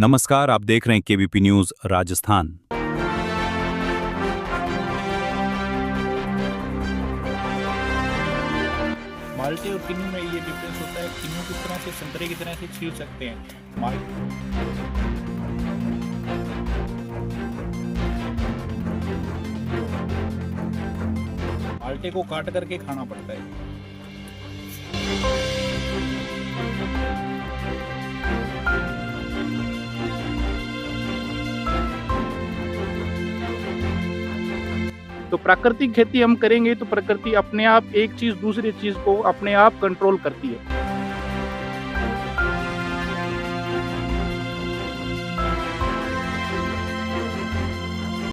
नमस्कार, आप देख रहे हैं केबीपी न्यूज राजस्थान। माल्टे और किन्नू में ये डिफरेंस होता है। किन्नू किस तरह से संतरे की तरह से छील सकते हैं। माल्टे को काट करके खाना पड़ता है। तो प्राकृतिक खेती हम करेंगे तो प्रकृति अपने आप एक चीज दूसरी चीज को अपने आप कंट्रोल करती है।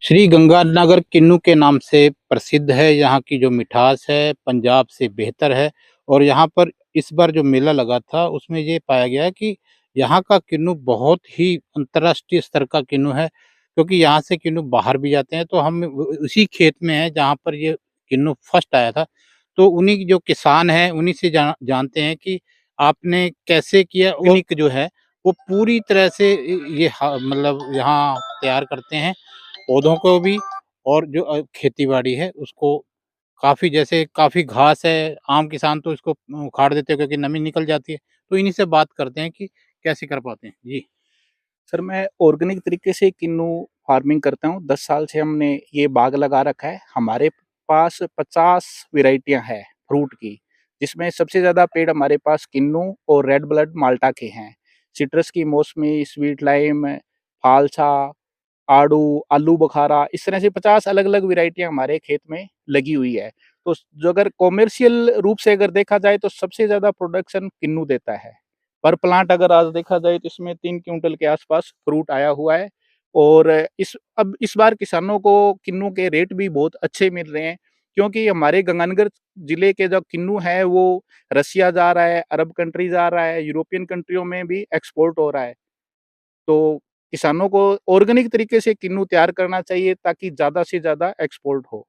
श्री गंगानगर किन्नू के नाम से प्रसिद्ध है। यहाँ की जो मिठास है पंजाब से बेहतर है। और यहाँ पर इस बार जो मेला लगा था उसमें ये पाया गया कि यहाँ का किन्नू बहुत ही अंतर्राष्ट्रीय स्तर का किन्नू है, क्योंकि यहाँ से किन्नू बाहर भी जाते हैं। तो हम उसी खेत में हैं जहाँ पर ये किन्नू फर्स्ट आया था। तो उन्हीं की जो किसान हैं उन्हीं से जानते हैं कि आपने कैसे किया। उन्हीं जो है वो पूरी तरह से ये मतलब यहाँ तैयार करते हैं पौधों को भी। और जो खेती-बाड़ी है उसको काफ़ी घास है, आम किसान तो इसको उखाड़ देते हैं क्योंकि नमी निकल जाती है। तो इन्हीं से बात करते हैं कि कैसे कर पाते हैं? जी। सर, मैं ऑर्गेनिक तरीके से किन्नू फार्मिंग करता हूँ। 10 साल से हमने ये बाग लगा रखा है। हमारे पास 50 वैरायटियां हैं फ्रूट की, जिसमें सबसे ज़्यादा पेड़ हमारे पास किन्नू और रेड ब्लड माल्टा के हैं। सिट्रस की मौसमी, स्वीट लाइम, फालसा, आड़ू, आलू बुखारा, इस तरह से 50 अलग-अलग वैरायटियां हमारे खेत में लगी हुई है। तो जो अगर कॉमर्शियल रूप से अगर देखा जाए तो सबसे ज़्यादा प्रोडक्शन किन्नू देता है। पर प्लांट अगर आज देखा जाए तो इसमें 3 क्विंटल के आसपास फ्रूट आया हुआ है। और इस बार किसानों को किन्नू के रेट भी बहुत अच्छे मिल रहे हैं, क्योंकि हमारे गंगानगर जिले के जो किन्नू है वो रसिया जा रहा है, अरब कंट्री जा रहा है, यूरोपियन कंट्रियों में भी एक्सपोर्ट हो रहा है। तो किसानों को ऑर्गेनिक तरीके से किन्नू तैयार करना चाहिए ताकि ज़्यादा से ज़्यादा एक्सपोर्ट हो।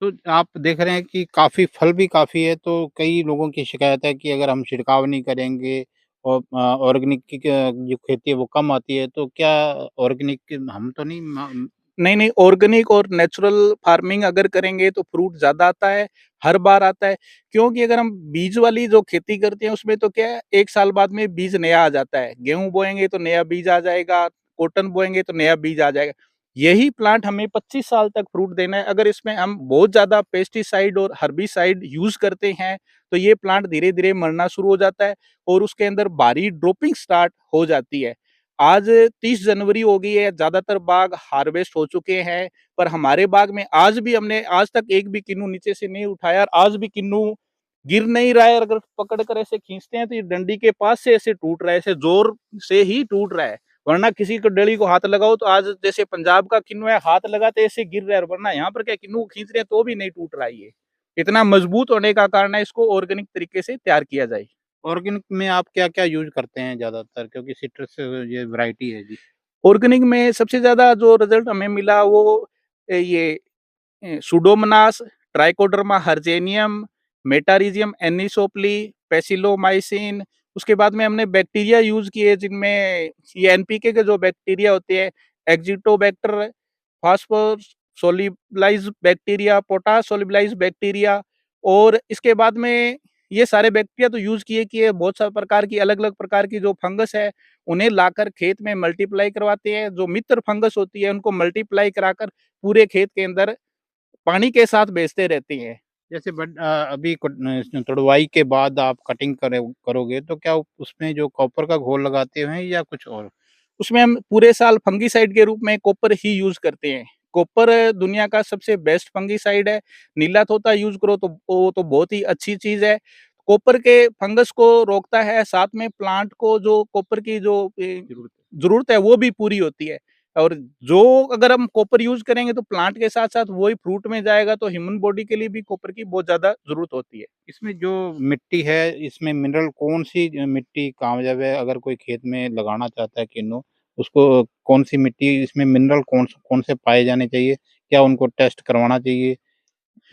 तो आप देख रहे हैं कि काफ़ी फल भी काफ़ी है, तो कई लोगों की शिकायत है कि अगर हम छिड़काव नहीं करेंगे और ऑर्गेनिक की जो खेती है वो कम आती है, तो क्या ऑर्गेनिक हम तो नहीं नहीं, नहीं, ऑर्गेनिक और नेचुरल फार्मिंग अगर करेंगे तो फ्रूट ज़्यादा आता है, हर बार आता है। क्योंकि अगर हम बीज वाली जो खेती करते हैं उसमें तो क्या है, 1 साल बाद में बीज नया आ जाता है। गेहूँ बोएँगे तो नया बीज आ जाएगा, कॉटन बोएँगे तो नया बीज आ जाएगा। यही प्लांट हमें 25 साल तक फ्रूट देना है। अगर इसमें हम बहुत ज़्यादा पेस्टिसाइड और हर्बिसाइड यूज़ करते हैं, तो ये प्लांट धीरे-धीरे मरना शुरू हो जाता है और उसके अंदर बारी ड्रॉपिंग स्टार्ट हो जाती है। आज 30 जनवरी हो गई है, ज़्यादातर बाग हार्वेस्ट हो चुके हैं, पर हमारे बाग में आज भी हमने आज तक एक भी किन्नू नीचे से नहीं उठाया और आज भी किन्नू गिर नहीं रहा है। अगर पकड़ कर ऐसे खींचते हैं तो ये डंडी के पास से ऐसे टूट रहा है, ऐसे ज़ोर से ही टूट रहा है। वरना किसी को डली को हाथ लगाओ तो आज जैसे पंजाब का किन्नू है, हाथ लगाते ऐसे गिर रहा है, वरना यहाँ पर क्या किन्नू को खींच रहे हैं तो भी नहीं टूट रहा है ये। इतना मजबूत होने का कारण है इसको ऑर्गेनिक तरीके से तैयार किया जाए। ऑर्गेनिक में आप क्या-क्या यूज़ करते हैं ज़्यादातर? क्योंकि सिट्रस ये वैरायटी है जी। ऑर्गेनिक में सबसे ज़्यादा जो रिज़ल्ट हमें मिला वो ये सुडोमोनास, ट्राइकोडर्मा हर्जेनियम, मेटारिजियम एनिसोप्ली, पेसिलोमाइसिन। उसके बाद में हमने बैक्टीरिया यूज़ किए जिनमें ये एनपीके के जो बैक्टीरिया होते हैं, एग्ज़िटोबैक्टर, फास्फोरस सोल्युबलाइज़ बैक्टीरिया, पोटाश सोल्युबलाइज़ बैक्टीरिया। और इसके बाद में ये सारे बैक्टीरिया तो यूज़ किए बहुत सारे प्रकार की अलग-अलग प्रकार की जो फंगस है, उन्हें लाकर खेत में मल्टीप्लाई करवाते हैं। जो मित्र फंगस होती है उनको मल्टीप्लाई कराकर पूरे खेत के अंदर पानी के साथ बेचते रहते हैं। जैसे अभी तुड़वाई के बाद आप कटिंग करोगे तो क्या उसमें जो कॉपर का घोल लगाते हैं या कुछ और? उसमें हम पूरे साल फंगिसाइड के रूप में कॉपर ही यूज़ करते हैं। कॉपर दुनिया का सबसे बेस्ट फंगिसाइड है। नीला तोता यूज़ करो तो वो तो बहुत ही अच्छी चीज़ है। कॉपर के फंगस को रोकता है, साथ में प्लांट को जो कॉपर की जो ज़रूरत है वो भी पूरी होती है। और जो अगर हम कॉपर यूज़ करेंगे तो प्लांट के साथ-साथ वही फ्रूट में जाएगा, तो ह्यूमन बॉडी के लिए भी कॉपर की बहुत ज़्यादा ज़रूरत होती है। इसमें जो मिट्टी है, इसमें मिनरल कौन-सी मिट्टी कामयाब है? अगर कोई खेत में लगाना चाहता है किन्नू, उसको कौन-सी मिट्टी इसमें मिनरल कौन से पाए जाने चाहिए? क्या उनको टेस्ट करवाना चाहिए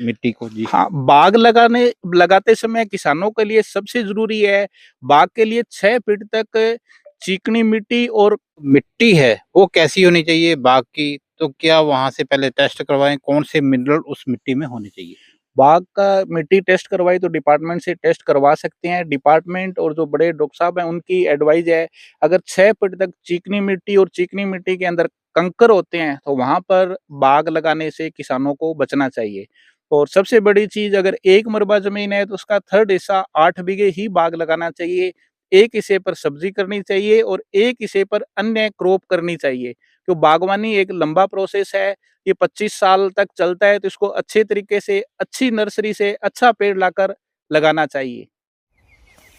मिट्टी को? जी। हाँ, बाग लगाते समय किसानों के लिए सबसे ज़रूरी है, बाग के लिए 6 फीट तक चिकनी मिट्टी और मिट्टी है वो कैसी होनी चाहिए बाग की? तो क्या वहाँ से पहले टेस्ट करवाएँ? कौन से मिनरल उस मिट्टी में होने चाहिए? बाग का मिट्टी टेस्ट करवाई तो डिपार्टमेंट से टेस्ट करवा सकते हैं। डिपार्टमेंट और जो बड़े डॉक्टर साहब हैं उनकी एडवाइस है, अगर 6 फीट तक चिकनी मिट्टी और चिकनी मिट्टी के अंदर कंकर होते हैं तो वहाँ पर बाग लगाने से किसानों को बचना चाहिए। और सबसे बड़ी चीज़, अगर 1 मरबा ज़मीन है तो उसका थर्ड हिस्सा 8 बीघे ही बाग लगाना चाहिए। 1 हिस्से पर सब्ज़ी करनी चाहिए और 1 हिस्से पर अन्य क्रॉप करनी चाहिए। तो बागवानी एक लंबा प्रोसेस है, ये 25 साल तक चलता है, तो इसको अच्छे तरीके से, अच्छी नर्सरी से अच्छा पेड़ लाकर लगाना चाहिए।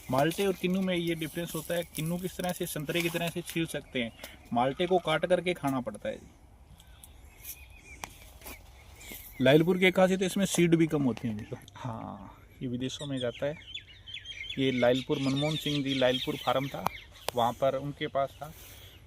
माल्टे और किन्नू में ये डिफरेंस होता है, किन्नू किस तरह से संतरे की तरह से छील सकते हैं, माल्टे को काट करके खाना पड़ता है। लाइलपुर की खासियत है इसमें सीड भी कम होती है। हाँ, ये विदेशों में जाता है। ये लाइलपुर मनमोहन सिंह जी लाइलपुर फार्म था, वहाँ पर उनके पास था,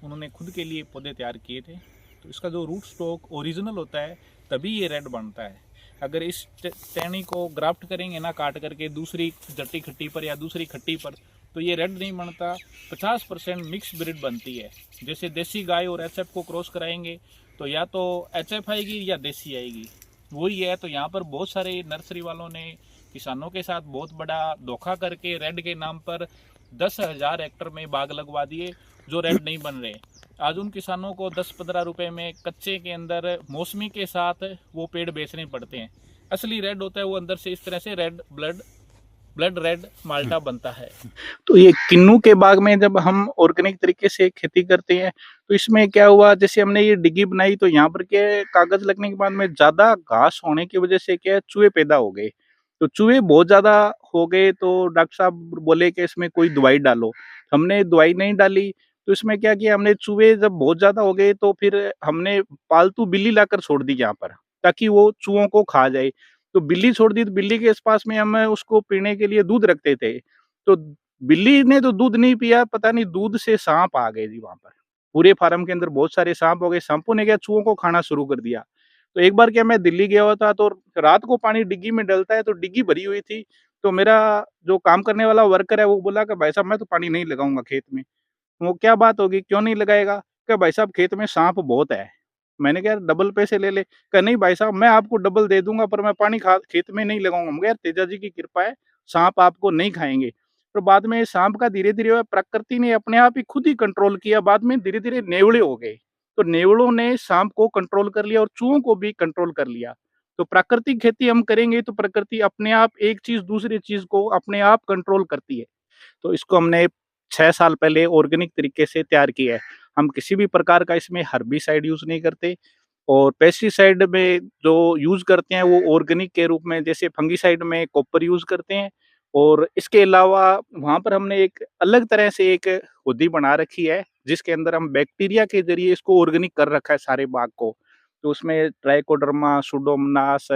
उन्होंने खुद के लिए पौधे तैयार किए थे। तो इसका जो रूट स्टॉक ओरिजिनल होता है तभी ये रेड बनता है। अगर इस टहनी को ग्राफ्ट करेंगे ना काट करके दूसरी जट्टी खट्टी पर या दूसरी खट्टी पर, तो ये रेड नहीं बनता। 50% मिक्स ब्रीड बनती है। जैसे देसी गाय और एचएफ को क्रॉस कराएंगे तो या तो एचएफ आएगी या देसी आएगी, वही है। तो यहाँ पर बहुत सारे नर्सरी वालों ने किसानों के साथ बहुत बड़ा धोखा करके रेड के नाम पर 10,000 हेक्टर में बाग लगवा दिए जो रेड नहीं बन रहे। आज उन किसानों को 10-15 रुपए में कच्चे के अंदर मौसमी के साथ वो पेड़ बेचने पड़ते हैं। असली रेड होता है वो अंदर से इस तरह से रेड ब्लड रेड माल्टा बनता है। तो ये किन्नू के बाग में जब हम ऑर्गेनिक तरीके से खेती करते हैं तो इसमें क्या हुआ, जैसे हमने ये डिग्गी बनाई तो यहाँ पर क्या है, कागज लगने के बाद में ज्यादा घास होने की वजह से क्या है, चूहे पैदा हो गए। तो चूहे बहुत ज्यादा हो गए तो डॉक्टर साहब बोले कि इसमें कोई दवाई डालो। हमने दवाई नहीं डाली। तो इसमें क्या किया हमने, चूहे जब बहुत ज्यादा हो गए तो फिर हमने पालतू बिल्ली लाकर छोड़ दी यहाँ पर, ताकि वो चूहों को खा जाए। तो बिल्ली छोड़ दी, तो बिल्ली के पास में हम उसको पीने के लिए दूध रखते थे। तो बिल्ली ने तो दूध नहीं पिया, पता नहीं दूध से सांप आ गए जी वहां पर। पूरे फार्म के अंदर बहुत सारे सांप हो गए। सांपों ने क्या, चूहों को खाना शुरू कर दिया। तो एक बार क्या, मैं दिल्ली गया हुआ था तो रात को पानी डिग्गी में डलता है, तो डिग्गी भरी हुई थी। तो मेरा जो काम करने वाला वर्कर है वो बोला कि भाई साहब मैं तो पानी नहीं लगाऊंगा खेत में। वो क्या बात होगी, क्यों नहीं लगाएगा? क्या भाई साहब खेत में सांप बहुत है। मैंने कहा डबल पैसे ले ले। कहा नहीं भाई साहब मैं आपको डबल दे दूंगा पर मैं पानी खेत में नहीं लगाऊंगा। मगर तेजा जी की कृपा है, सांप आपको नहीं खाएंगे। पर बाद में सांप का धीरे धीरे प्रकृति ने अपने आप ही खुद ही कंट्रोल किया। बाद में धीरे धीरे नेवले हो गए, तो नेवलों ने सांप को कंट्रोल कर लिया और चूहों को भी कंट्रोल कर लिया। तो प्राकृतिक खेती हम करेंगे तो प्रकृति अपने आप एक चीज दूसरी चीज को अपने आप कंट्रोल करती है। तो इसको हमने 6 साल पहले ऑर्गेनिक तरीके से तैयार किया है। हम किसी भी प्रकार का इसमें हर्बिसाइड यूज़ नहीं करते और पेस्टिसाइड में जो यूज़ करते हैं वो ऑर्गेनिक के रूप में, जैसे फंगिसाइड में कॉपर यूज़ करते हैं। और इसके अलावा वहाँ पर हमने एक अलग तरह से एक होदी बना रखी है, जिसके अंदर हम बैक्टीरिया के ज़रिए इसको ऑर्गेनिक कर रखा है सारे बाग को। तो उसमें ट्राइकोडर्मा, सुडोमोनास,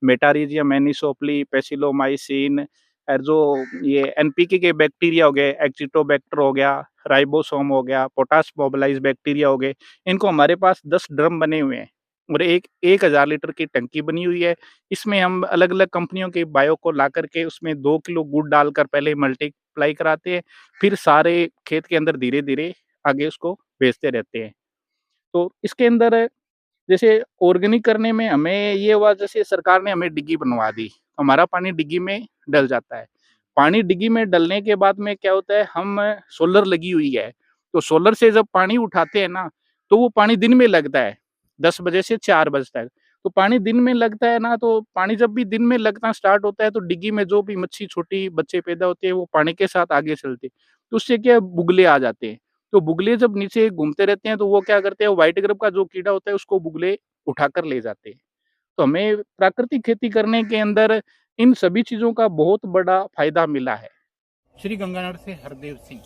मेटारिजियम एनिसोप्ली, पेसिलोमाइसिन और जो ये एनपीके के बैक्टीरिया हो गए, एजिटोबैक्टर हो गया, राइबोसोम हो गया, पोटाश मोबिलाइज बैक्टीरिया हो गए, इनको हमारे पास 10 ड्रम बने हुए हैं और एक 1000 लीटर की टंकी बनी हुई है। इसमें हम अलग-अलग कंपनियों के बायो को ला करके उसमें 2 किलो गुड़ डालकर पहले मल्टीप्लाई कराते हैं, फिर सारे खेत के अंदर धीरे-धीरे आगे उसको भेजते रहते हैं। तो इसके अंदर जैसे ऑर्गेनिक करने में हमें ये हुआ, जैसे सरकार ने हमें डिग्गी बनवा दी, हमारा पानी डिग्गी में डल जाता है। पानी डिग्गी में डलने के बाद में क्या होता है, हम सोलर लगी हुई है, तो सोलर से जब पानी उठाते हैं ना, तो वो पानी दिन में लगता है, 10 बजे से 4 बजे तक। तो पानी दिन में लगता है ना, तो पानी जब भी दिन में लगना स्टार्ट होता है, तो डिग्गी में जो भी मच्छी छोटी बच्चे पैदा होते हैं, वो पानी के साथ आगे चलते हैं। तो उससे क्या है, बुगले आ जाते हैं। तो बुगले जब नीचे घूमते रहते हैं, तो वो क्या करते हैं, व्हाइट ग्रब का जो कीड़ा होता है, उसको बुगले उठाकर ले जाते हैं। तो हमें प्राकृतिक खेती करने के अंदर इन सभी चीज़ों का बहुत बड़ा फ़ायदा मिला है। श्री गंगानगर से हरदेव सिंह।